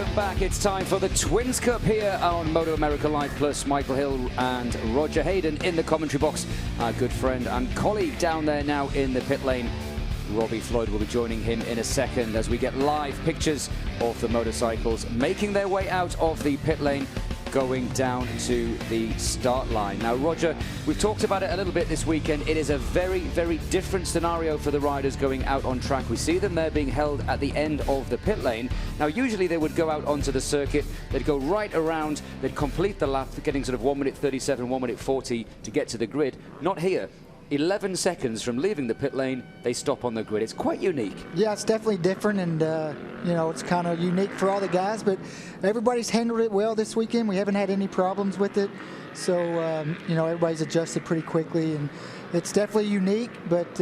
Welcome back. It's time for the Twins Cup here on MotoAmerica Live Plus. Michael Hill and Roger Hayden in the commentary box. Our good friend and colleague down there now in the pit lane. Robbie Floyd will be joining him in a second as we get live pictures of the motorcycles making their way out of the pit lane, going down to the start line. Now, Roger, we've talked about it a little bit this weekend. It is a very, very different scenario for the riders going out on track. We see them there being held at the end of the pit lane. Now, usually they would go out onto the circuit, they'd go right around, they'd complete the lap, getting sort of 1 minute 37, 1 minute 40 to get to the grid. Not here. 11 seconds from leaving the pit lane, they stop on the grid. It's quite unique. Yeah, it's definitely different, and you know, it's kind of unique for all the guys, but everybody's handled it well this weekend. We haven't had any problems with it, so you know, everybody's adjusted pretty quickly, and it's definitely unique, but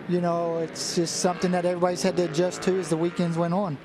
you know, it's just something that everybody's had to adjust to as the weekends went on.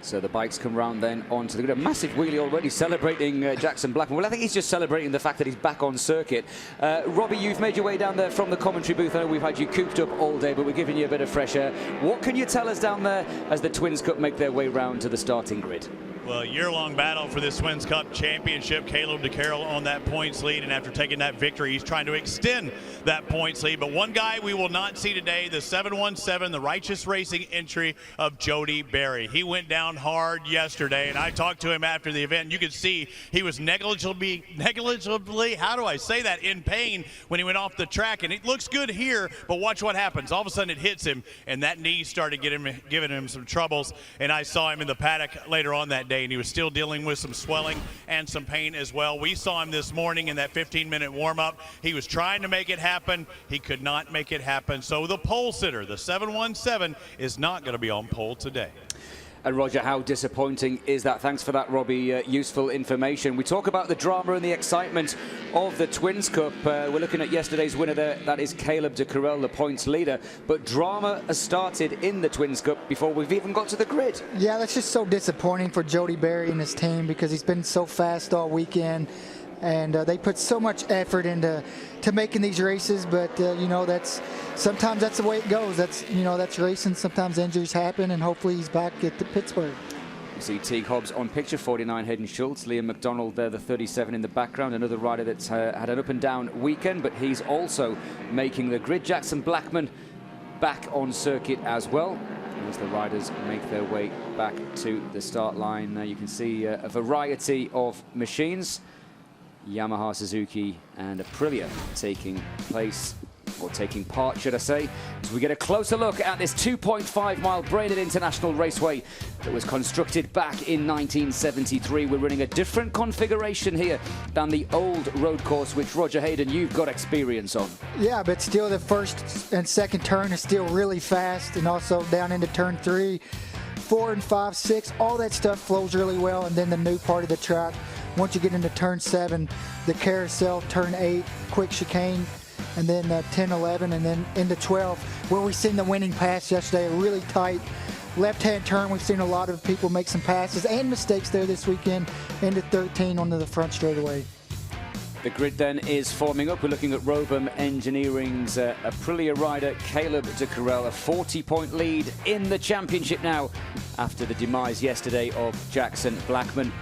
So the bikes come round then onto the grid. A massive wheelie already celebrating Jackson Blackman. Well, I think he's just celebrating the fact that he's back on circuit. Robbie, you've made your way down there from the commentary booth. I know we've had you cooped up all day, but we're giving you a bit of fresh air. What can you tell us down there as the Twins Cup make their way round to the starting grid? Well, year-long battle for this Twins Cup championship. Caleb DeCarroll on that points lead, and after taking that victory, he's trying to extend that points lead. But one guy we will not see today, the 717, the Righteous Racing entry of Jody Barry. He went down hard yesterday, and I talked to him after the event. And you could see he was negligibly, how do I say that, in pain when he went off the track. And it looks good here, but watch what happens. All of a sudden it hits him, and that knee started giving him some troubles. And I saw him in the paddock later on that day, and he was still dealing with some swelling and some pain as well. We saw him this morning in that 15-minute warm-up. He was trying to make it happen. He could not make it happen. So the pole sitter, the 717, is not going to be on pole today. And Roger, how disappointing is that? Thanks for that, Robbie. Useful information. We talk about the drama and the excitement of the Twins Cup. We're looking at yesterday's winner there. That is Caleb DeCarroll, the points leader. But drama has started in the Twins Cup before we've even got to the grid. Yeah, that's just so disappointing for Jody Barry and his team because he's been so fast all weekend. And they put so much effort into making these races, but you know, sometimes that's the way it goes. That's racing. Sometimes injuries happen, and hopefully he's back at the Pittsburgh. You see Teague Hobbs on picture, 49 Hayden Schultz, Liam McDonald there, the 37 in the background, another rider that's had an up and down weekend, but he's also making the grid. Jackson Blackman back on circuit as well. As the riders make their way back to the start line, you can see a variety of machines. Yamaha, Suzuki and Aprilia taking part, should I say, as we get a closer look at this 2.5-mile Brainerd International Raceway that was constructed back in 1973. We're running a different configuration here than the old road course, which, Roger Hayden, you've got experience on. Yeah, but still the first and second turn is still really fast, and also down into turn 3, 4 and 5, 6, all that stuff flows really well. And then the new part of the track, once you get into turn 7, the carousel, turn 8, quick chicane, and then 10, 11, and then into 12, where we've seen the winning pass yesterday, a really tight left-hand turn. We've seen a lot of people make some passes and mistakes there this weekend into 13 onto the front straightaway. The grid then is forming up. We're looking at Robum Engineering's Aprilia rider Caleb DeCarroll, a 40-point lead in the championship now after the demise yesterday of Jackson Blackman.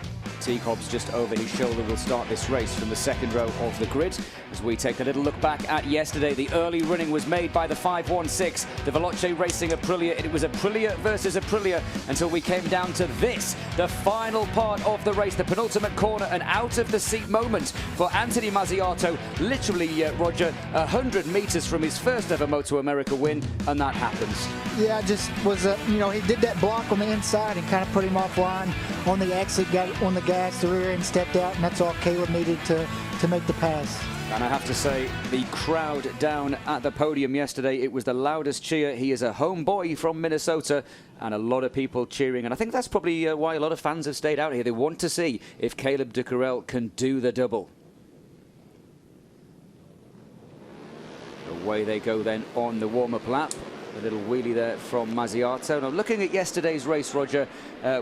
Teague Hobbs just over his shoulder will start this race from the second row of the grid. As we take a little look back at yesterday, the early running was made by the 516, the Veloce Racing Aprilia. It was Aprilia versus Aprilia until we came down to this, the final part of the race, the penultimate corner, an out-of-the-seat moment for Anthony Mazziato. Literally, Roger, 100 meters from his first ever MotoAmerica win, and that happens. Yeah, just was, you know, he did that block on the inside and kind of put him offline on the exit, got on the gas, the rear end stepped out, and that's all Caleb needed to make the pass. And I have to say, the crowd down at the podium yesterday, it was the loudest cheer. He is a homeboy from Minnesota, and a lot of people cheering. And I think that's probably why a lot of fans have stayed out here. They want to see if Caleb DeCarroll can do the double. Away they go then on the warm-up lap. A little wheelie there from Mazziato. Now, looking at yesterday's race, Roger,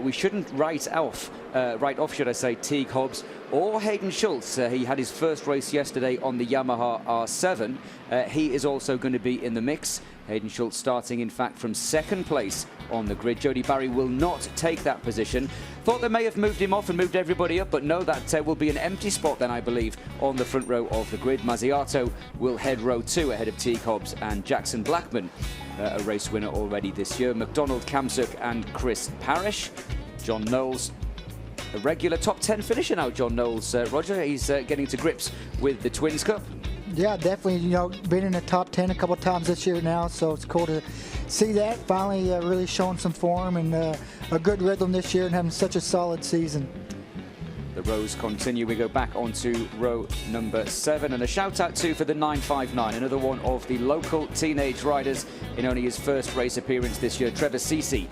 we shouldn't write off right off, should I say, Teague Hobbs or Hayden Schultz. He had his first race yesterday on the Yamaha R7. He is also going to be in the mix. Hayden Schultz starting, in fact, from second place on the grid. Jody Barry will not take that position. Thought they may have moved him off and moved everybody up, but no, that will be an empty spot then, I believe, on the front row of the grid. Mazziato will head row 2 ahead of Teague Hobbs and Jackson Blackman, a race winner already this year. McDonald, Kamsuk and Chris Parrish. John Knowles, a regular top 10 finisher now, John Knowles. Roger, he's getting to grips with the Twins Cup. Yeah, definitely, you know, been in the top 10 a couple of times this year now, so it's cool to see that. Finally really showing some form and a good rhythm this year and having such a solid season. The rows continue. We go back onto row number 7, and a shout out to for the 959, another one of the local teenage riders in only his first race appearance this year. Trevor Ceci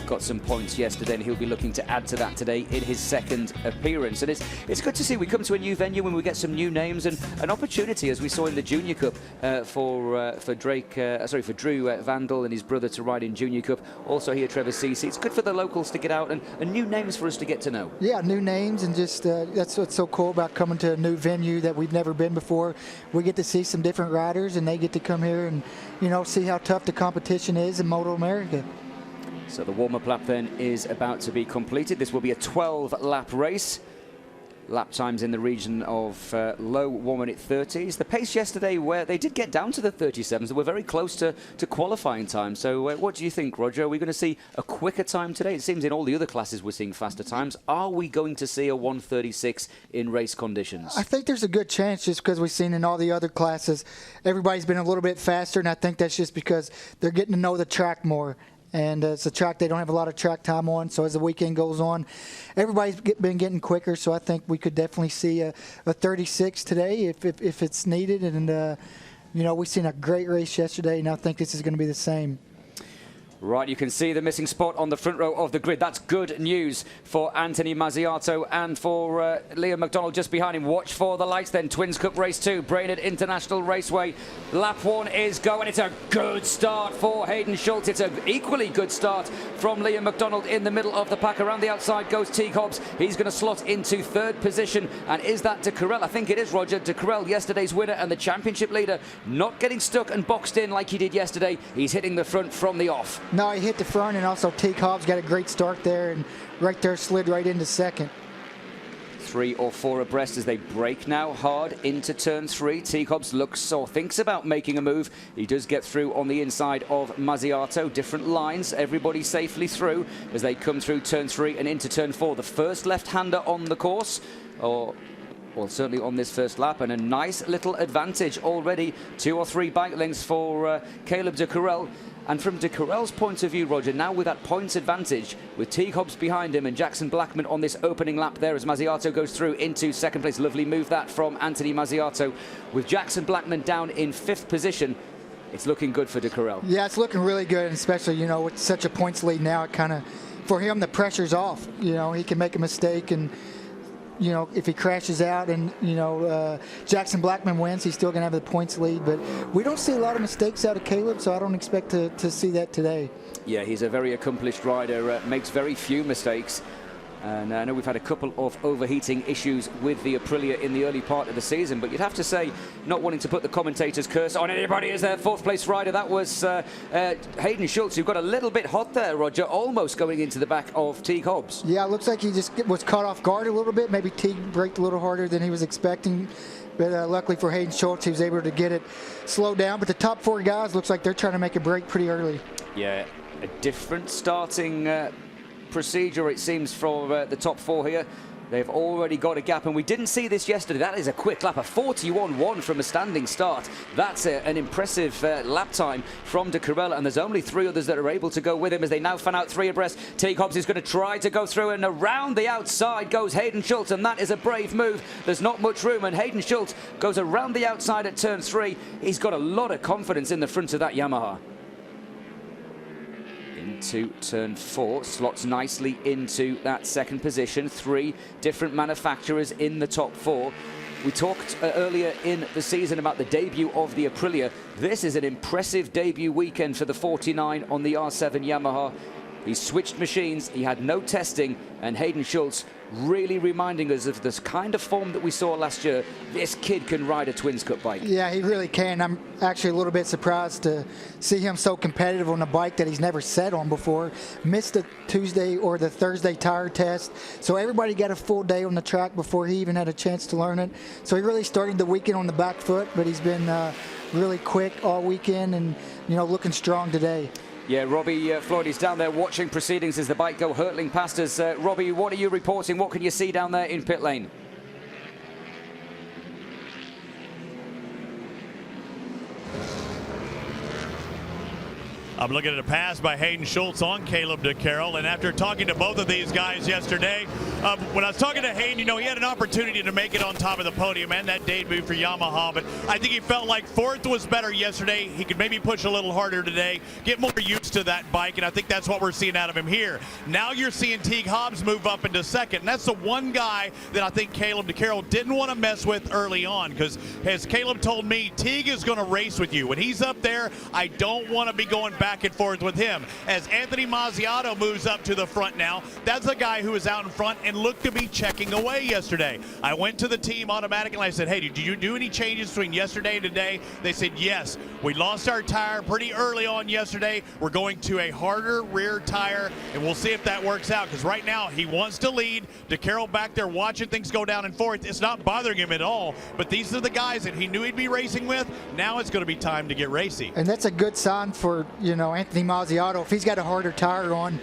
got some points yesterday, and he'll be looking to add to that today in his second appearance. And it's good to see we come to a new venue when we get some new names and an opportunity, as we saw in the Junior Cup, for Drew Vandal and his brother to ride in Junior Cup. Also here, Trevor Ceci. It's good for the locals to get out and new names for us to get to know. Yeah, new names, and just that's what's so cool about coming to a new venue that we've never been before. We get to see some different riders, and they get to come here and, you know, see how tough the competition is in MotoAmerica. So the warm-up lap then is about to be completed. This will be a 12-lap race. Lap times in the region of low 1-minute 30s. The pace yesterday, where they did get down to the 37s, they were very close to qualifying time. So what do you think, Roger? Are we going to see a quicker time today? It seems in all the other classes we're seeing faster times. Are we going to see a 1:36 in race conditions? I think there's a good chance, just because we've seen in all the other classes, everybody's been a little bit faster, and I think that's just because they're getting to know the track more. And it's a track they don't have a lot of track time on, so as the weekend goes on, everybody's been getting quicker, so I think we could definitely see a 36 today if it's needed. And, you know, we've seen a great race yesterday, and I think this is going to be the same. Right, you can see the missing spot on the front row of the grid. That's good news for Anthony Mazziato and for Liam McDonald just behind him. Watch for the lights then. Twins Cup Race 2, Brainerd International Raceway. Lap 1 is going. It's a good start for Hayden Schultz. It's an equally good start from Liam McDonald in the middle of the pack. Around the outside goes Teague Hobbs. He's going to slot into third position. And is that De Carrel? I think it is, Roger. De Carrel, yesterday's winner and the championship leader, not getting stuck and boxed in like he did yesterday. He's hitting the front from the off. No, he hit the front, and also Teague Hobbs got a great start there, and right there slid right into second. 3 or 4 abreast as they break now hard into turn 3. Teague Hobbs looks or thinks about making a move. He does get through on the inside of Mazziato. Different lines, everybody safely through as they come through turn 3 and into turn 4. The first left-hander on the course, or well, certainly on this first lap, and a nice little advantage already. 2 or 3 bike lengths for Caleb De Carrel. And from De Carrel's point of view, Roger, now with that points advantage, with Teague Hobbs behind him and Jackson Blackman on this opening lap there as Mazziato goes through into second place. Lovely move that from Anthony Mazziato. With Jackson Blackman down in 5th position, it's looking good for De Carrel. Yeah, it's looking really good, and especially, you know, with such a points lead now, it kind of, for him, the pressure's off. You know, he can make a mistake, and, you know, if he crashes out and, you know, Jackson Blackman wins, he's still going to have the points lead. But we don't see a lot of mistakes out of Caleb, so I don't expect to see that today. Yeah, he's a very accomplished rider, makes very few mistakes. And I know we've had a couple of overheating issues with the Aprilia in the early part of the season, but you'd have to say, not wanting to put the commentator's curse on anybody as their 4th place rider, that was Hayden Schultz, who got a little bit hot there, Roger, almost going into the back of Teague Hobbs. Yeah, it looks like he just was caught off guard a little bit. Maybe Teague braked a little harder than he was expecting. But luckily for Hayden Schultz, he was able to get it slowed down. But the top 4 guys looks like they're trying to make a break pretty early. Yeah, a different starting procedure, it seems, for the top 4 here. They've already got a gap, and we didn't see this yesterday. That is a quick lap, a 41.1 from a standing start. That's an impressive lap time from De Carrel, and there's only 3 others that are able to go with him as they now fan out 3 abreast. Teague Hobbs is going to try to go through, and around the outside goes Hayden Schultz, and that is a brave move. There's not much room, and Hayden Schultz goes around the outside at turn 3. He's got a lot of confidence in the front of that Yamaha. Into turn 4, slots nicely into that second position. 3 different manufacturers in the top 4. We talked earlier in the season about the debut of the Aprilia. This is an impressive debut weekend for the 49 on the R7 Yamaha. He switched machines, he had no testing, and Hayden Schultz really reminding us of this kind of form that we saw last year. This kid can ride a Twins Cup bike. Yeah, he really can. I'm actually a little bit surprised to see him so competitive on a bike that he's never sat on before. Missed the Tuesday or the Thursday tire test, so everybody got a full day on the track before he even had a chance to learn it. So he really started the weekend on the back foot, but he's been really quick all weekend and, you know, looking strong today. Yeah, Robbie Floyd is down there watching proceedings as the bike go hurtling past us. Robbie, what are you reporting? What can you see down there in pit lane? I'm looking at a pass by Hayden Schultz on Caleb DeCarroll, and after talking to both of these guys yesterday, when I was talking to Hayden, you know, he had an opportunity to make it on top of the podium and that debut for Yamaha, but I think he felt like fourth was better yesterday. He could maybe push a little harder today, get more used to that bike, and I think that's what we're seeing out of him here. Now you're seeing Teague Hobbs move up into second, and that's the one guy that I think Caleb DeCarroll didn't want to mess with early on, because as Caleb told me, Teague is going to race with you. When he's up there, I don't want to be going back and forth with him. As Anthony Mazziato moves up to the front now, that's a guy who is out in front and looked to be checking away yesterday. I went to the team automatic and I said, hey, did you do any changes between yesterday and today? They said, yes. We lost our tire pretty early on yesterday. We're going to a harder rear tire, and we'll see if that works out, because right now he wants to lead. DeCarroll back there watching things go down in fourth. It's not bothering him at all, but these are the guys that he knew he'd be racing with. Now it's going to be time to get racy. And that's a good sign for, you know, Anthony Mazziato. If he's got a harder tire on,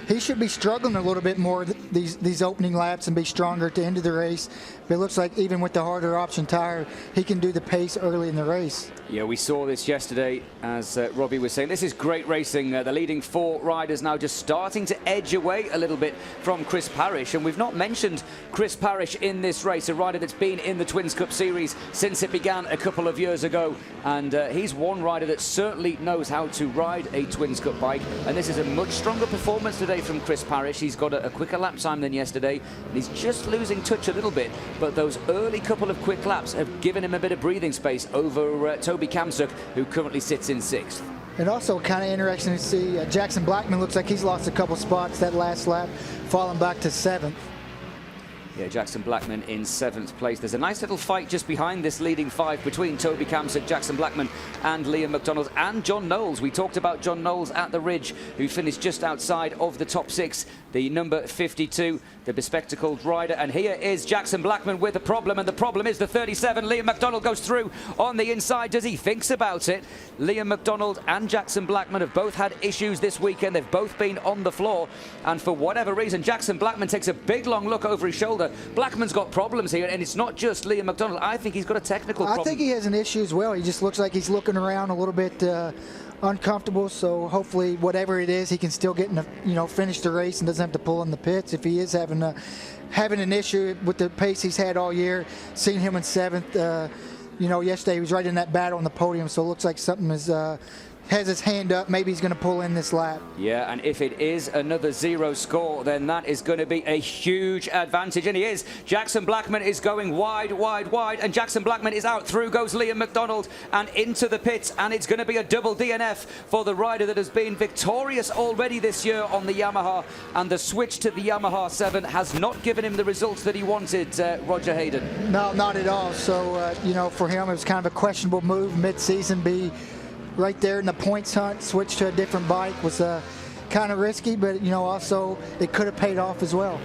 he should be struggling a little bit more these opening laps and be stronger at the end of the race. But it looks like even with the harder option tire, he can do the pace early in the race. Yeah, we saw this yesterday, as Robbie was saying. This is great racing. The leading four riders now just starting to edge away a little bit from Chris Parrish. And we've not mentioned Chris Parrish in this race, a rider that's been in the Twins Cup Series since it began a couple of years ago. And he's one rider that certainly knows how to ride a Twins Cup bike. And this is a much stronger performance today from Chris Parrish. He's got a quicker lap time than yesterday, and he's just losing touch a little bit. But those early couple of quick laps have given him a bit of breathing space over Toby Kamsuk, who currently sits in sixth. And also kind of interesting to see Jackson Blackman looks like he's lost a couple spots that last lap, falling back to seventh. Yeah, Jackson Blackman in seventh place. There's a nice little fight just behind this leading five between Toby Kamsuk, Jackson Blackman and Liam McDonald and John Knowles. We talked about John Knowles at the Ridge, who finished just outside of the top six, the number 52, the bespectacled rider. And here is Jackson Blackman with a problem, and the problem is the 37. Liam McDonald goes through on the inside as he thinks about it. Liam McDonald and Jackson Blackman have both had issues this weekend. They've both been on the floor, and for whatever reason, Jackson Blackman takes a big long look over his shoulder. Blackman's got problems here, and it's not just Liam McDonald. I think he's got a technical problem. I think he has an issue as well. He just looks like he's looking around a little bit uncomfortable, so hopefully whatever it is, he can still get in the, you know, finish the race and doesn't have to pull in the pits if he is having an issue with the pace he's had all year. Seeing him in seventh, you know, yesterday he was right in that battle on the podium, so it looks like something is has his hand up. Maybe he's going to pull in this lap. Yeah, and if it is another zero score, then that is going to be a huge advantage. And he is. Jackson Blackman is going wide, wide, wide. And Jackson Blackman is out. Through goes Liam McDonald and into the pits. And it's going to be a double DNF for the rider that has been victorious already this year on the Yamaha. And the switch to the Yamaha 7 has not given him the results that he wanted, Roger Hayden. No, not at all. So, you know, for him, it was kind of a questionable move mid-season. Be right there in the points hunt, switch to a different bike was kind of risky, but, you know, also it could have paid off as well.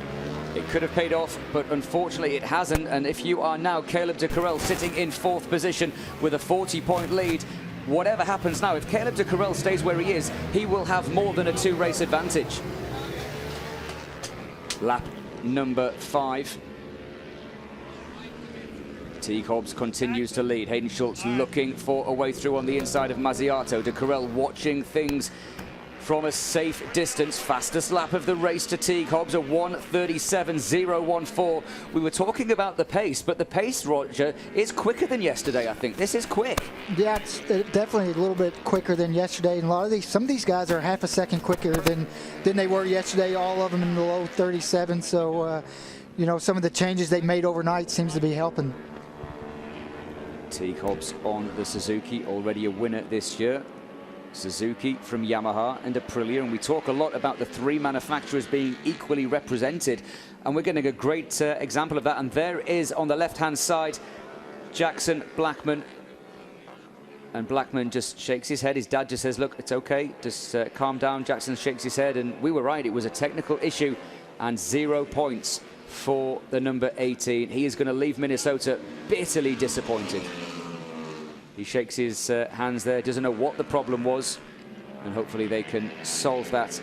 It could have paid off, but unfortunately it hasn't. And if you are now Caleb DeCarroll sitting in fourth position with a 40-point lead, whatever happens now, if Caleb DeCarroll stays where he is, he will have more than a two-race advantage. Lap number 5. Teague Hobbs continues to lead. Hayden Schultz looking for a way through on the inside of Mazziato. DeCarroll watching things from a safe distance. Fastest lap of the race to Teague Hobbs, a 1:37.014. We were talking about the pace, but the pace, Roger, is quicker than yesterday, I think. This is quick. Yeah, it's definitely a little bit quicker than yesterday. And some of these guys are half a second quicker than they were yesterday, all of them in the low 37. So, you know, some of the changes they made overnight seems to be helping. Teague Hobbs on the Suzuki, already a winner this year. Suzuki from Yamaha and Aprilia, and we talk a lot about the three manufacturers being equally represented, and we're getting a great example of that. And there is on the left-hand side Jackson Blackman, and Blackman just shakes his head. His dad just says, look, it's okay, just calm down. Jackson shakes his head, and we were right, it was a technical issue, and 0 points for the number 18. He is going to leave Minnesota bitterly disappointed. He shakes his hands there, doesn't know what the problem was, and hopefully they can solve that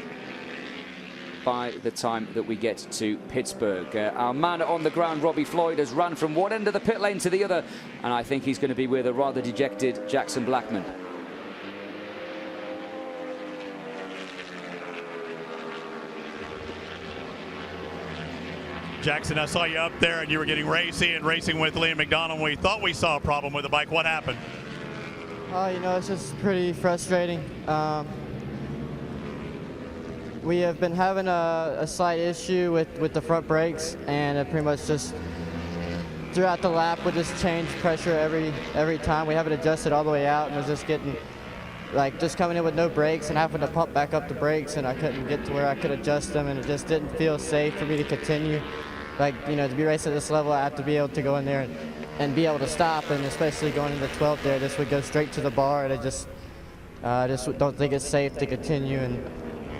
by the time that we get to Pittsburgh. Our man on the ground, Robbie Floyd, has run from one end of the pit lane to the other, and I think he's going to be with a rather dejected Jackson Blackman. Jackson, I saw you up there and you were getting racy and racing with Liam McDonald. We thought we saw a problem with the bike. What happened? You know, it's just pretty frustrating. We have been having a slight issue with the front brakes, and it pretty much just throughout the lap would just change pressure every time. We haven't adjusted all the way out, and it was just getting like just coming in with no brakes and having to pump back up the brakes, and I couldn't get to where I could adjust them, and it just didn't feel safe for me to continue. Like, you know, to be racing at this level, I have to be able to go in there and be able to stop, and especially going into 12th there, this would go straight to the bar, and I just don't think it's safe to continue, and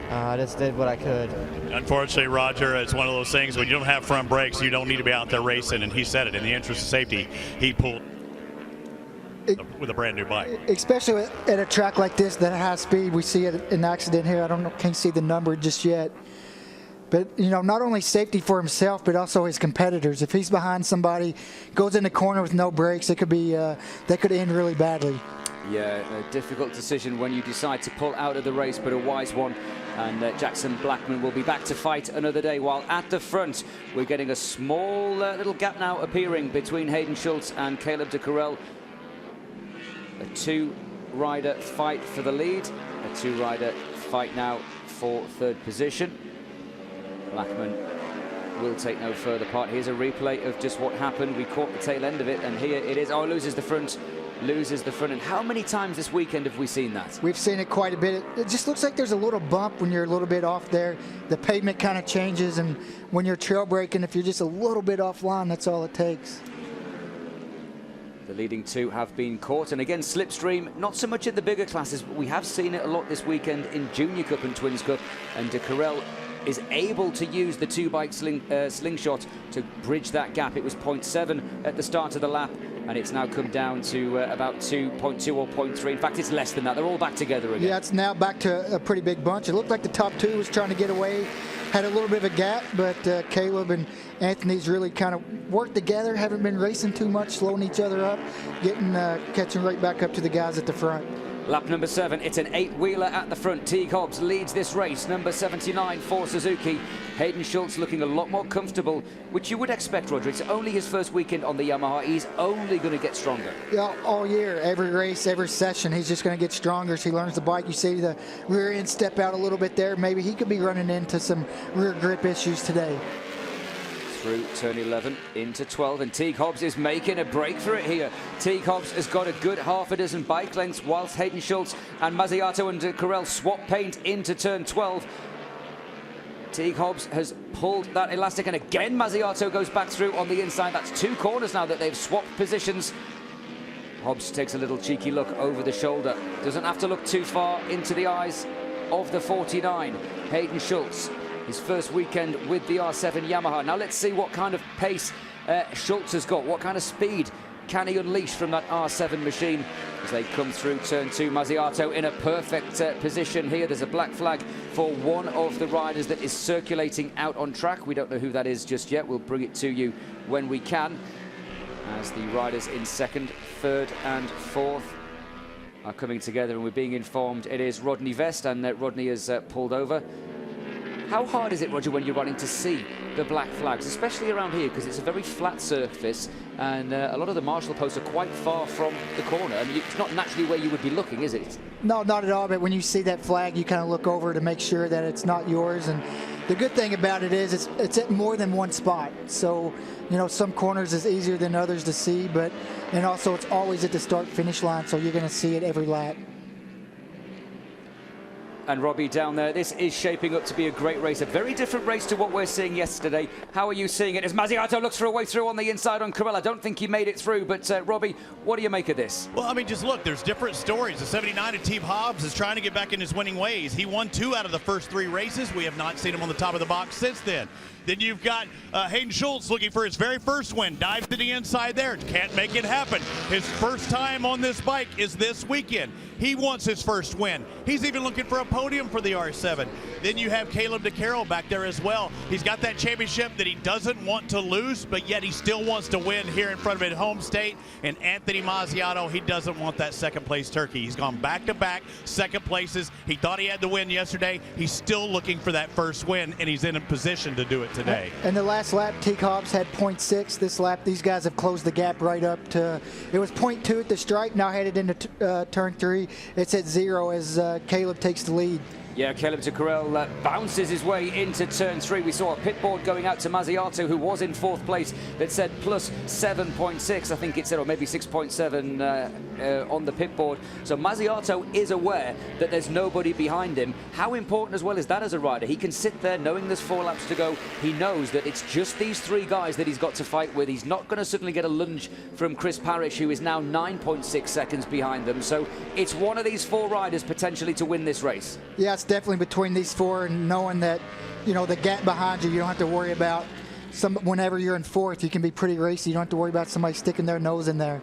I just did what I could. Unfortunately, Roger, it's one of those things when you don't have front brakes, you don't need to be out there racing, and he said it, in the interest of safety, he pulled with a brand new bike. Especially at a track like this that high speed, we see an accident here. I don't know, can't see the number just yet. But, you know, not only safety for himself, but also his competitors. If he's behind somebody, goes in the corner with no brakes, it could be that could end really badly. Yeah, a difficult decision when you decide to pull out of the race, but a wise one. And Jackson Blackman will be back to fight another day. While at the front, we're getting a small little gap now appearing between Hayden Schultz and Caleb de Carel. A two-rider fight for the lead. A two-rider fight now for third position. Blackman will take no further part. Here's a replay of just what happened. We caught the tail end of it, and here it is. Oh, loses the front. And how many times this weekend have we seen that? We've seen it quite a bit. It just looks like there's a little bump when you're a little bit off there. The pavement kind of changes, and when you're trail braking, if you're just a little bit offline, that's all it takes. The leading two have been caught, and again, slipstream, not so much in the bigger classes, but we have seen it a lot this weekend in Junior Cup and Twins Cup, and de Carel is able to use the two-bike slingshot to bridge that gap. It was 0.7 at the start of the lap, and it's now come down to about 2.2 or 0.3. In fact, it's less than that. They're all back together again. Yeah, it's now back to a pretty big bunch. It looked like the top two was trying to get away, had a little bit of a gap, but Caleb and Anthony's really kind of worked together, haven't been racing too much, slowing each other up, catching right back up to the guys at the front. Lap number 7, it's an 8-wheeler at the front. Teague Hobbs leads this race, number 79 for Suzuki. Hayden Schultz looking a lot more comfortable, which you would expect, Roger. It's only his first weekend on the Yamaha. He's only going to get stronger. Yeah, all year, every race, every session, he's just going to get stronger as he learns the bike. You see the rear end step out a little bit there. Maybe he could be running into some rear grip issues today. Through turn 11 into 12, and Teague Hobbs is making a break for it here. Teague Hobbs has got a good half a dozen bike lengths, whilst Hayden Schultz and Mazziato and de Carel swap paint into turn 12. Teague Hobbs has pulled that elastic, and again Mazziato goes back through on the inside. That's two corners now that they've swapped positions. Hobbs takes a little cheeky look over the shoulder. Doesn't have to look too far into the eyes of the 49. Hayden Schultz, his first weekend with the R7 Yamaha. Now let's see what kind of pace Schultz has got. What kind of speed can he unleash from that R7 machine as they come through turn 2? Mazziato in a perfect position here. There's a black flag for one of the riders that is circulating out on track. We don't know who that is just yet. We'll bring it to you when we can, as the riders in second, third and fourth are coming together, and we're being informed it is Rodney Vest, and Rodney has pulled over. How hard is it, Roger, when you're running to see the black flags, especially around here, because it's a very flat surface, and a lot of the marshal posts are quite far from the corner. I mean, it's not naturally where you would be looking, is it? No, not at all, but when you see that flag, you kind of look over to make sure that it's not yours. And the good thing about it is it's at more than one spot. So, you know, some corners is easier than others to see, and also it's always at the start-finish line, so you're going to see it every lap. And Robbie down there, this is shaping up to be a great race, a very different race to what we're seeing yesterday. How are you seeing it as Mazziato looks for a way through on the inside on Carell? I don't think he made it through, but Robbie, what do you make of this? Well, I mean, just look, there's different stories. The 79 of Team Hobbs is trying to get back in his winning ways. He won 2 out of the first 3 races. We have not seen him on the top of the box since then. Then you've got Hayden Schultz looking for his very first win. Dives to the inside there. Can't make it happen. His first time on this bike is this weekend. He wants his first win. He's even looking for a podium for the R7. Then you have Caleb DeCarroll back there as well. He's got that championship that he doesn't want to lose, but yet he still wants to win here in front of his home state. And Anthony Mazziato, he doesn't want that second place turkey. He's gone back-to-back second places. He thought he had the win yesterday. He's still looking for that first win, and he's in a position to do it today. And the last lap, Teague Hobbs had 0.6. This lap, these guys have closed the gap right up to, it was 0.2 at the stripe, now headed into turn 3. It's at 0 as Caleb takes the lead. Yeah, Caleb DeCarroll bounces his way into turn 3. We saw a pit board going out to Mazziato, who was in 4th place, that said plus 7.6. I think it said, or maybe 6.7 on the pit board. So Mazziato is aware that there's nobody behind him. How important as well is that as a rider? He can sit there knowing there's 4 laps to go. He knows that it's just these 3 guys that he's got to fight with. He's not going to suddenly get a lunge from Chris Parrish, who is now 9.6 seconds behind them. So it's one of these 4 riders potentially to win this race. Yeah, it's definitely between these 4, and knowing that, you know, the gap behind you, you don't have to worry about whenever you're in 4th, you can be pretty racy. You don't have to worry about somebody sticking their nose in there.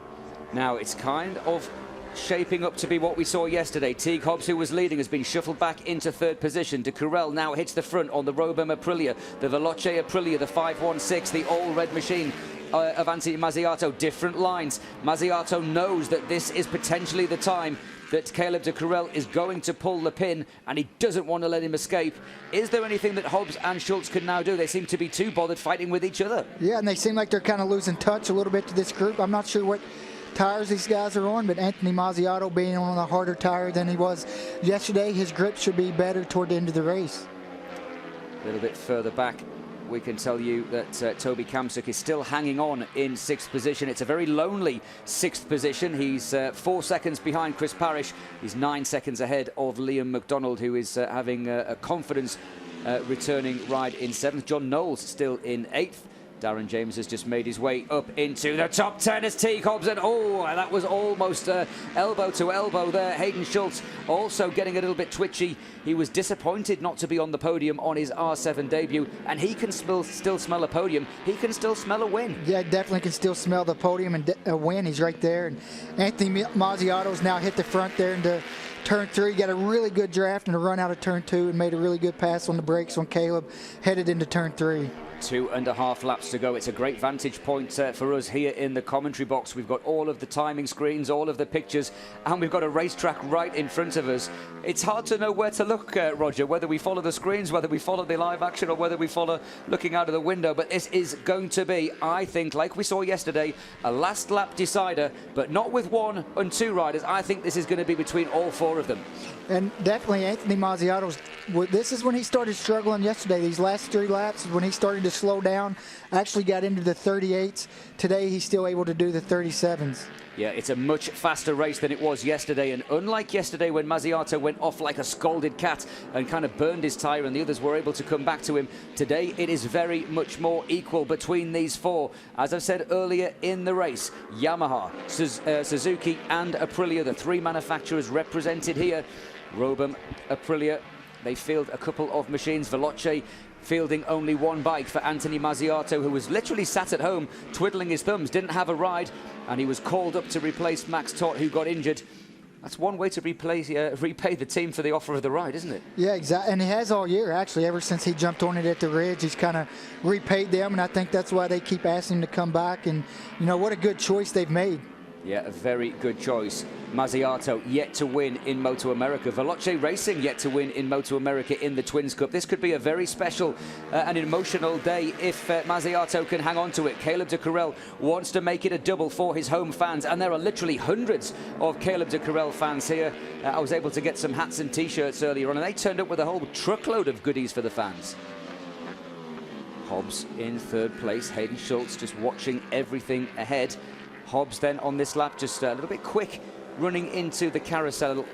Now it's kind of shaping up to be what we saw yesterday. Teague Hobbs, who was leading, has been shuffled back into 3rd position. DeCarroll now hits the front on the Robem Aprilia, the Veloce Aprilia, the 516, the all-red machine of Anthony Mazziato. Different lines. Mazziato knows that this is potentially the time that Caleb DeCarroll is going to pull the pin, and he doesn't want to let him escape. Is there anything that Hobbs and Schultz can now do? They seem to be too bothered fighting with each other. Yeah, and they seem like they're kind of losing touch a little bit to this group. I'm not sure what tires these guys are on, but Anthony Mazziato being on a harder tire than he was yesterday, his grip should be better toward the end of the race. A little bit further back, we can tell you that Toby Kamsuk is still hanging on in 6th position. It's a very lonely 6th position. He's 4 seconds behind Chris Parrish. He's 9 seconds ahead of Liam McDonald, who is having a confidence returning ride in 7th. John Knowles still in 8th. Darren James has just made his way up into the top 10 as Teague Hobbs, and that was almost elbow to elbow there. Hayden Schultz also getting a little bit twitchy. He was disappointed not to be on the podium on his R7 debut, and he can still smell a podium. He can still smell a win. Yeah, definitely can still smell the podium and a win. He's right there. And Anthony Mazziato's now hit the front there into turn 3. Got a really good draft and a run out of turn 2 and made a really good pass on the brakes on Caleb, headed into turn 3. 2.5 laps to go. It's a great vantage point for us here in the commentary box. We've got all of the timing screens, all of the pictures, and we've got a racetrack right in front of us. It's hard to know where to look, Roger, whether we follow the screens, whether we follow the live action, or whether we follow looking out of the window. But this is going to be, I think, like we saw yesterday, a last lap decider, but not with 1 and 2 riders. I think this is going to be between all 4 of them. And definitely Anthony Mazziato's, this is when he started struggling yesterday. These last 3 laps is when he started to slow down, actually got into the 38s. Today he's still able to do the 37s. Yeah, it's a much faster race than it was yesterday, and unlike yesterday when Mazziato went off like a scalded cat and kind of burned his tyre and the others were able to come back to him, today it is very much more equal between these 4. As I've said earlier in the race, Yamaha, Suzuki and Aprilia, the 3 manufacturers represented here. Robem, Aprilia, they field a couple of machines. Veloce fielding only 1 bike for Anthony Mazziato, who was literally sat at home twiddling his thumbs, didn't have a ride, and he was called up to replace Max Todt, who got injured. That's one way to repay the team for the offer of the ride, isn't it? Yeah, exactly. And he has all year, actually. Ever since he jumped on it at the Ridge, he's kind of repaid them, and I think that's why they keep asking him to come back. And, you know, what a good choice they've made. Yeah, a very good choice. Mazziato yet to win in MotoAmerica. Veloce Racing yet to win in MotoAmerica in the Twins Cup. This could be a very special and emotional day if Mazziato can hang on to it. Caleb DeCarroll wants to make it a double for his home fans, and there are literally hundreds of Caleb DeCarroll fans here. I was able to get some hats and T-shirts earlier on, and they turned up with a whole truckload of goodies for the fans. Hobbs in 3rd place. Hayden Schultz just watching everything ahead. Hobbs then on this lap just a little bit quick, running into the carousel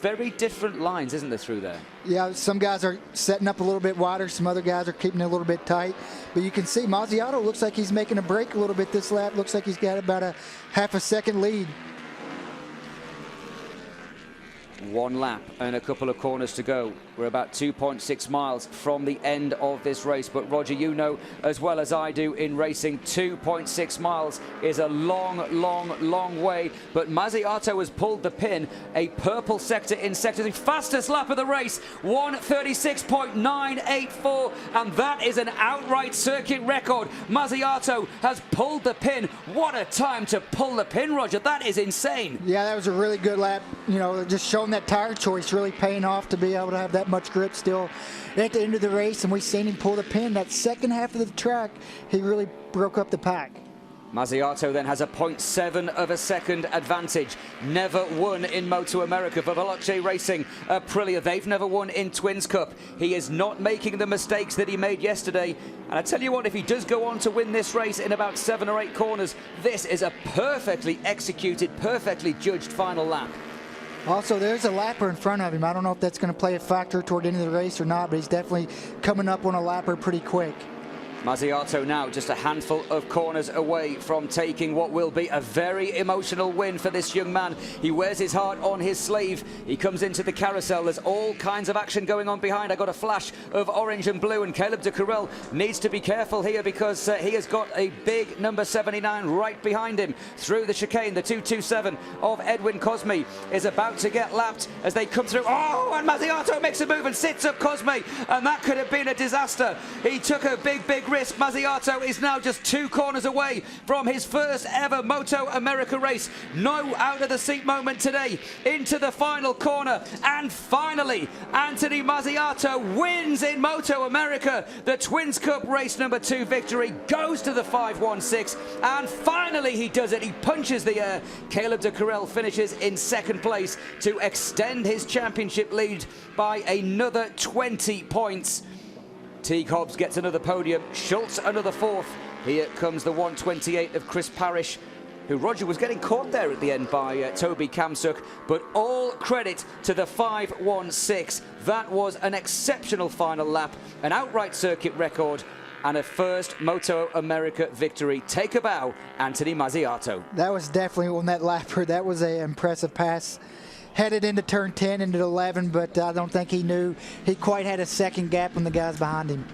very different lines, isn't there, through there? Yeah, some guys are setting up a little bit wider. Some other guys are keeping it a little bit tight. But you can see Mazziato looks like he's making a break a little bit this lap. Looks like he's got about a half a second lead. One lap and a couple of corners to go. We're about 2.6 miles from the end of this race. But Roger, you know as well as I do in racing, 2.6 miles is a long, long, long way. But Mazziato has pulled the pin. A purple sector in sector 3. Fastest lap of the race, 1:36.984. And that is an outright circuit record. Mazziato has pulled the pin. What a time to pull the pin, Roger. That is insane. Yeah, that was a really good lap. You know, just showing that tire choice really paying off to be able to have that much grip still at the end of the race, and we've seen him pull the pin. That second half of the track, he really broke up the pack. Mazziato then has a 0.7 of a second advantage. Never won in MotoAmerica for Veloce Racing. Aprilia, they've never won in Twins Cup. He is not making the mistakes that he made yesterday. And I tell you what, if he does go on to win this race in about 7 or 8 corners, this is a perfectly executed, perfectly judged final lap. Also, there's a lapper in front of him. I don't know if that's going to play a factor toward the end of the race or not, but he's definitely coming up on a lapper pretty quick. Mazziato now just a handful of corners away from taking what will be a very emotional win for this young man. He wears his heart on his sleeve. He comes into the carousel. There's all kinds of action going on behind. I got a flash of orange and blue, and Caleb de Carrel needs to be careful here because he has got a big number 79 right behind him through the chicane. The 227 of Edwin Cosme is about to get lapped as they come through. Oh, and Mazziato makes a move and sits up Cosme, and that could have been a disaster. He took a big risk. Mazziato is now just 2 corners away from his first ever MotoAmerica race. No out of the seat moment today. Into the final corner, and finally Anthony Mazziato wins in MotoAmerica. The Twins Cup race number 2 victory goes to the 516, and finally he does it. He punches the air. Caleb de Carrel finishes in 2nd place to extend his championship lead by another 20 points. Teague Hobbs gets another podium, Schultz another 4th. Here comes the 128 of Chris Parrish, who Roger was getting caught there at the end by Toby Kamsuk, but all credit to the 516. That was an exceptional final lap, an outright circuit record, and a first MotoAmerica victory. Take a bow, Anthony Mazziato. That was definitely on that lapper. That was an impressive pass. Headed into turn 10, into 11, but I don't think he knew he quite had a second gap on the guys behind him.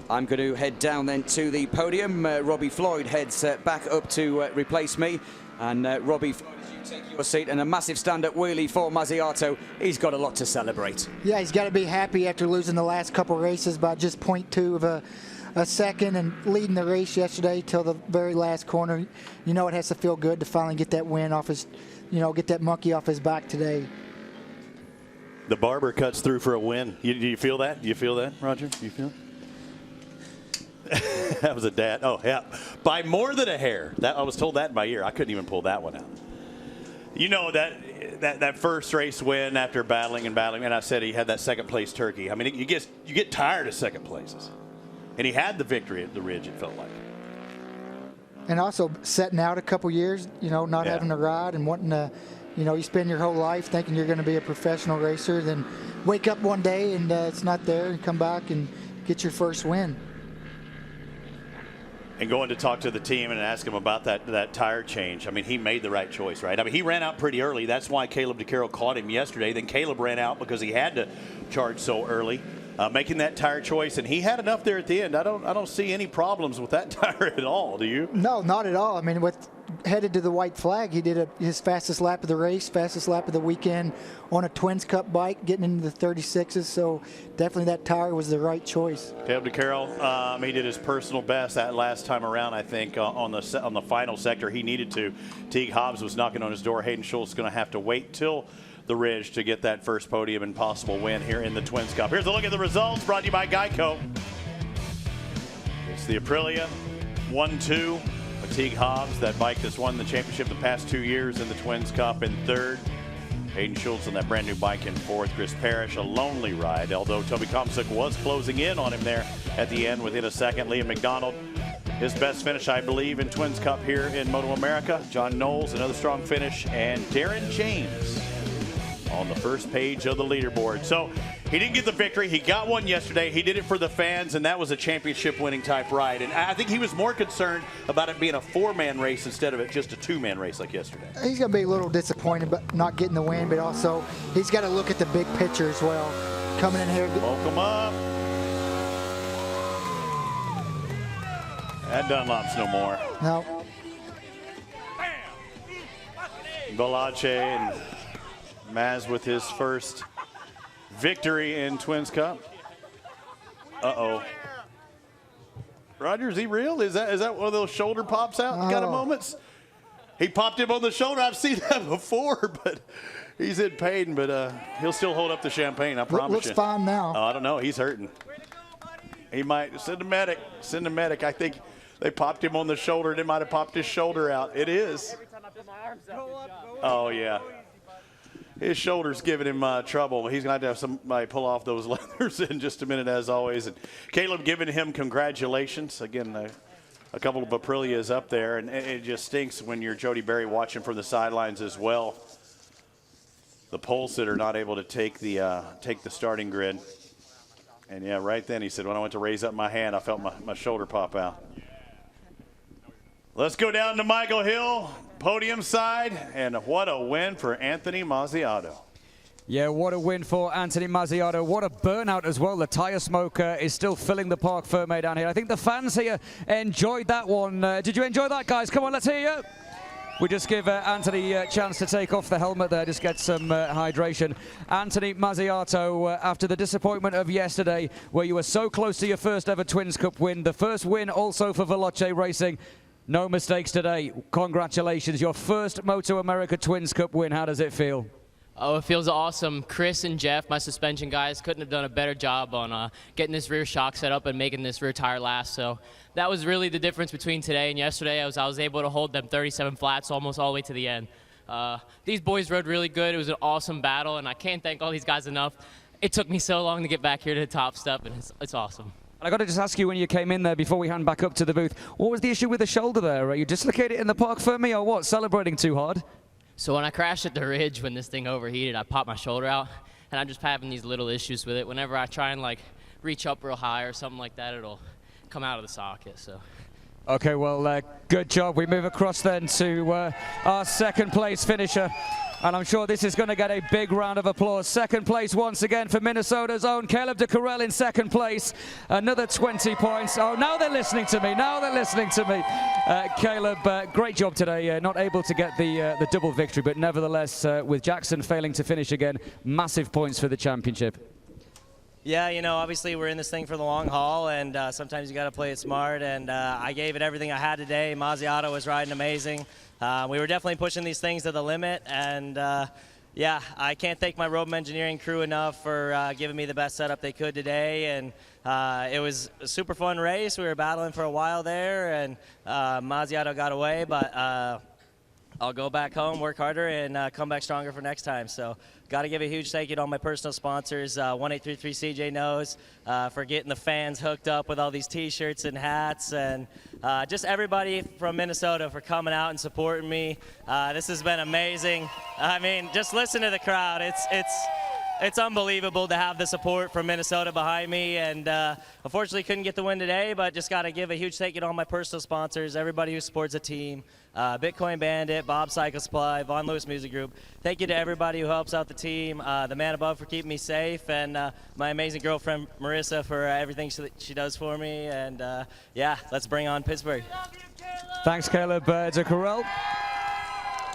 I'm going to head down then to the podium. Robbie Floyd heads back up to replace me. And Robbie Floyd, as you take your seat, and a massive stand-up wheelie for Mazziato. He's got a lot to celebrate. Yeah, he's got to be happy after losing the last couple races by just 0.2 of a second and leading the race yesterday till the very last corner. You know it has to feel good to finally get that win off his, get that monkey off his back today. The barber cuts through for a win. Do you feel that? Do you feel that, Roger? You feel it? That was a dad. Oh, yeah. By more than a hair. I was told that in my ear. I couldn't even pull that one out. You know, that first race win after battling, and I said he had that 2nd place turkey. I mean, you get tired of 2nd places. And he had the victory at the Ridge, it felt like. And also setting out a couple years, not having a ride and wanting to, you spend your whole life thinking you're going to be a professional racer, then wake up one day and it's not there, and come back and get your first win. And going to talk to the team and ask him about that tire change. I mean, he made the right choice, right? I mean, he ran out pretty early. That's why Caleb de Carrel caught him yesterday. Then Caleb ran out because he had to charge so early. Making that tire choice, and he had enough there at the end. I don't see any problems with that tire at all. Do you? No, not at all. I mean, headed to the white flag, he did his fastest lap of the race, fastest lap of the weekend on a Twins Cup bike, getting into the 36s. So definitely that tire was the right choice. Caleb de Carrel, he did his personal best that last time around. I think on the final sector he needed to. Teague Hobbs was knocking on his door. Hayden Schultz is going to have to wait till the Ridge to get that first podium and possible win here in the Twins Cup. Here's a look at the results brought to you by Geico. It's the Aprilia 1-2. Teague Hobbs, that bike that's won the championship the past 2 years in the Twins Cup, in 3rd. Hayden Schultz on that brand new bike in 4th. Chris Parrish, a lonely ride, although Toby Kamsuk was closing in on him there at the end within a second. Liam McDonald his best finish, I believe, in Twins Cup here in MotoAmerica. John Knowles, another strong finish, and Darren James on the first page of the leaderboard. So he didn't get the victory. He got one yesterday. He did it for the fans, and that was a championship-winning type ride. And I think he was more concerned about it being a 4-man race instead of it just a 2-man race like yesterday. He's going to be a little disappointed about not getting the win, but also he's got to look at the big picture as well. Coming in here. Woke him up. That Dunlop's no more. No. Balache and Maz with his first victory in Twins Cup. Uh-oh. Roger, is he real? Is that one of those shoulder pops out kind of moments? He popped him on the shoulder. I've seen that before, but he's in pain, but he'll still hold up the champagne, I promise Looks you. fine now. Oh, I don't know. He's hurting. He might send a medic. Send a medic. I think they popped him on the shoulder. They might have popped his shoulder out. It is. Oh, yeah. His shoulder's giving him trouble. He's going to have somebody pull off those leathers in just a minute, as always. And Caleb giving him congratulations. Again, a couple of Aprilias up there. And it just stinks when you're Jody Barry watching from the sidelines as well. The pole sitter not able to take the starting grid. And, yeah, right then he said, when I went to raise up my hand, I felt my shoulder pop out. Let's go down to Michael Hill, podium side, and what a win for Anthony Mazziato. Yeah, what a win for Anthony Mazziato. What a burnout as well. The tire smoke is still filling the Parc Ferme down here. I think the fans here enjoyed that one. Did you enjoy that, guys? Come on, let's hear you. We just give Anthony a chance to take off the helmet there, just get some hydration. Anthony Mazziato, after the disappointment of yesterday, where you were so close to your first ever Twins Cup win, the first win also for Veloce Racing. No mistakes today. Congratulations. Your first MotoAmerica Twins Cup win. How does it feel? Oh, it feels awesome. Chris and Jeff, my suspension guys, couldn't have done a better job on getting this rear shock set up and making this rear tire last. So that was really the difference between today and yesterday. I was able to hold them 37 flats almost all the way to the end. These boys rode really good. It was an awesome battle, and I can't thank all these guys enough. It took me so long to get back here to the top step, and it's awesome. I got to just ask you, when you came in there before we hand back up to the booth, what was the issue with the shoulder there? You dislocated it in the Parc Ferme or what? Celebrating too hard? So when I crashed at the ridge, when this thing overheated, I popped my shoulder out, and I'm just having these little issues with it. Whenever I try and like reach up real high or something like that, it'll come out of the socket. So. Okay, well, good job. We move across then to our second place finisher. And I'm sure this is going to get a big round of applause. Second place once again for Minnesota's own Caleb DeCarel in second place. Another 20 points. Oh, now they're listening to me. Now they're listening to me. Caleb, great job today. Not able to get the double victory, but nevertheless, with Jackson failing to finish again, massive points for the championship. Yeah, you know, obviously we're in this thing for the long haul, and sometimes you got to play it smart, and I gave it everything I had today. Mazziato was riding amazing. We were definitely pushing these things to the limit, and yeah, I can't thank my Robem Engineering crew enough for giving me the best setup they could today, and it was a super fun race. We were battling for a while there, and Mazziato got away, but I'll go back home, work harder, and come back stronger for next time. So got to give a huge thank you to all my personal sponsors, 1833 CJ Knows, for getting the fans hooked up with all these T-shirts and hats, and just everybody from Minnesota for coming out and supporting me. This has been amazing. I mean, just listen to the crowd. It's unbelievable to have the support from Minnesota behind me, and unfortunately couldn't get the win today, but just got to give a huge thank you to all my personal sponsors, everybody who supports the team, Bitcoin Bandit, Bob Cycle Supply, Von Lewis Music Group. Thank you to everybody who helps out the team, the man above for keeping me safe, and my amazing girlfriend Marissa for everything she does for me, and yeah, let's bring on Pittsburgh. Thanks, Caleb DeCarel.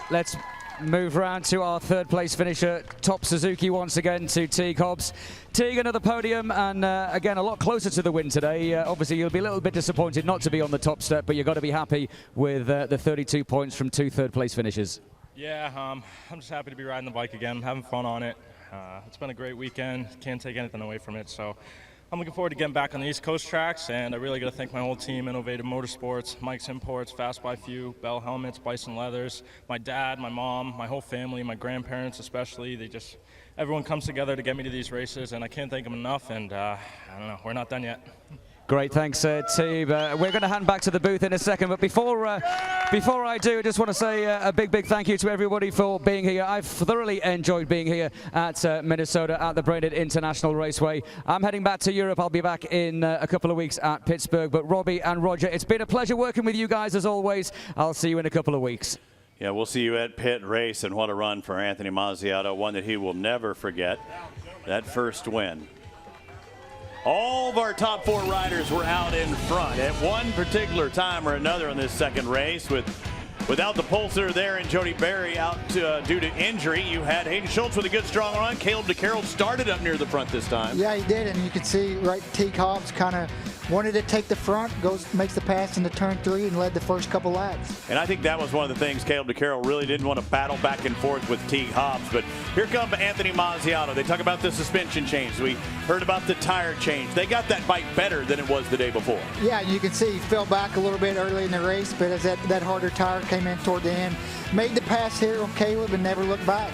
Let's move round to our third place finisher, Top Suzuki once again, to Teague Hobbs. Teague, another podium, and again, a lot closer to the win today. Obviously, you'll be a little bit disappointed not to be on the top step, but you've got to be happy with the 32 points from two third place finishes. Yeah, I'm just happy to be riding the bike again. I'm having fun on it. It's been a great weekend. Can't take anything away from it. So I'm looking forward to getting back on the East Coast tracks, and I really got to thank my whole team, Innovative Motorsports, Mike's Imports, Fast by Few, Bell Helmets, Bison Leathers, my dad, my mom, my whole family, my grandparents especially. Everyone comes together to get me to these races, and I can't thank them enough, and I don't know, we're not done yet. Great, thanks, team. We're going to hand back to the booth in a second, but before I do, I just want to say a big thank you to everybody for being here. I've thoroughly enjoyed being here at Minnesota at the Brainerd International Raceway. I'm heading back to Europe. I'll be back in a couple of weeks at Pittsburgh. But Robbie and Roger, it's been a pleasure working with you guys as always. I'll see you in a couple of weeks. Yeah, we'll see you at Pitt Race, and what a run for Anthony Mazziato, one that he will never forget, that first win. All of our top 4 riders were out in front at one particular time or another in this second race. Without the pulsar there and Jody Barry out due to injury, you had Hayden Schultz with a good strong run. Caleb DeCarroll started up near the front this time. Yeah, he did, and you can see right Teague Hobbs kind of wanted to take the front, makes the pass into turn 3 and led the first couple laps. And I think that was one of the things Caleb DeCarroll really didn't want to battle back and forth with Teague Hobbs. But here comes Anthony Mazziato. They talk about the suspension change. We heard about the tire change. They got that bike better than it was the day before. Yeah, you can see he fell back a little bit early in the race, but as that harder tire came in toward the end, made the pass here on Caleb and never looked back.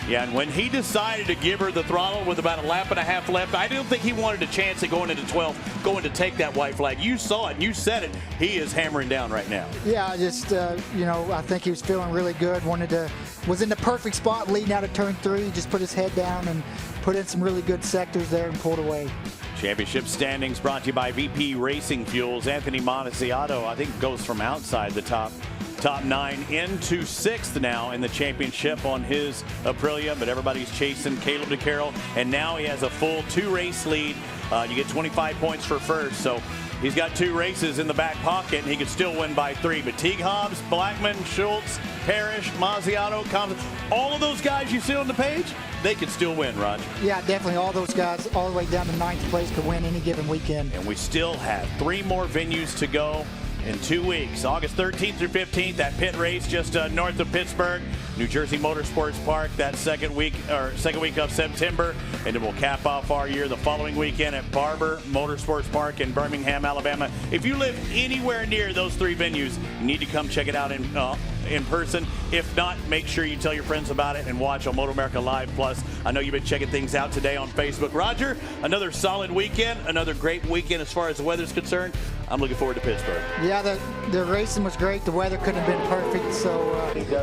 Yeah, and when he decided to give her the throttle with about a lap and a half left, I don't think he wanted a chance at going into 12th, going to take that white flag. You saw it, and you said it. He is hammering down right now. Yeah, I just, I think he was feeling really good. Was in the perfect spot leading out of turn 3. Just put his head down and put in some really good sectors there and pulled away. Championship standings brought to you by VP Racing Fuels. Anthony Mazziato, I think, goes from outside the top 9 into 6th now in the championship on his Aprilia, but everybody's chasing Caleb DeCarroll, and now he has a full 2-race lead. You get 25 points for first, so he's got 2 races in the back pocket, and he could still win by 3. But Teague Hobbs, Blackman, Schultz, Parrish, Mazziato, all of those guys you see on the page, they could still win, Roger. Yeah, definitely. All those guys all the way down to 9th place could win any given weekend. And we still have 3 more venues to go in 2 weeks. August 13th through 15th at Pitt Race just north of Pittsburgh. New Jersey Motorsports Park that second week of September, and then we'll cap off our year the following weekend at Barber Motorsports Park in Birmingham, Alabama. If you live anywhere near those 3 venues, you need to come check it out in person. If not, make sure you tell your friends about it and watch on MotoAmerica Live Plus. I know you've been checking things out today on Facebook. Roger, another solid weekend, another great weekend as far as the weather's concerned. I'm looking forward to Pittsburgh. Yeah, the racing was great. The weather couldn't have been perfect. So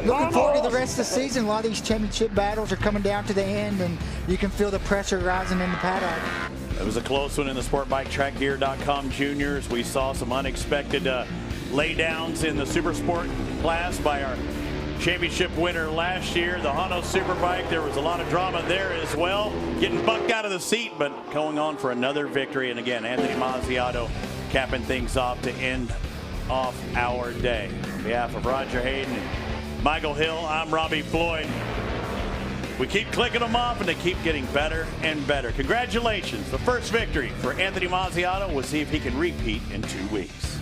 looking forward to the rest of the season. A lot of these championship battles are coming down to the end, and you can feel the pressure rising in the paddock. It was a close one in the SportBikeTrackGear.com juniors. We saw some unexpected laydowns in the Super Sport class by our championship winner last year, the Honda Superbike. There was a lot of drama there as well, getting bucked out of the seat, but going on for another victory. And again, Anthony Mazziato capping things off to end off our day. On behalf of Roger Hayden and Michael Hill, I'm Robbie Floyd. We keep clicking them off, and they keep getting better and better. Congratulations, the first victory for Anthony Mazziato. We'll see if he can repeat in 2 weeks.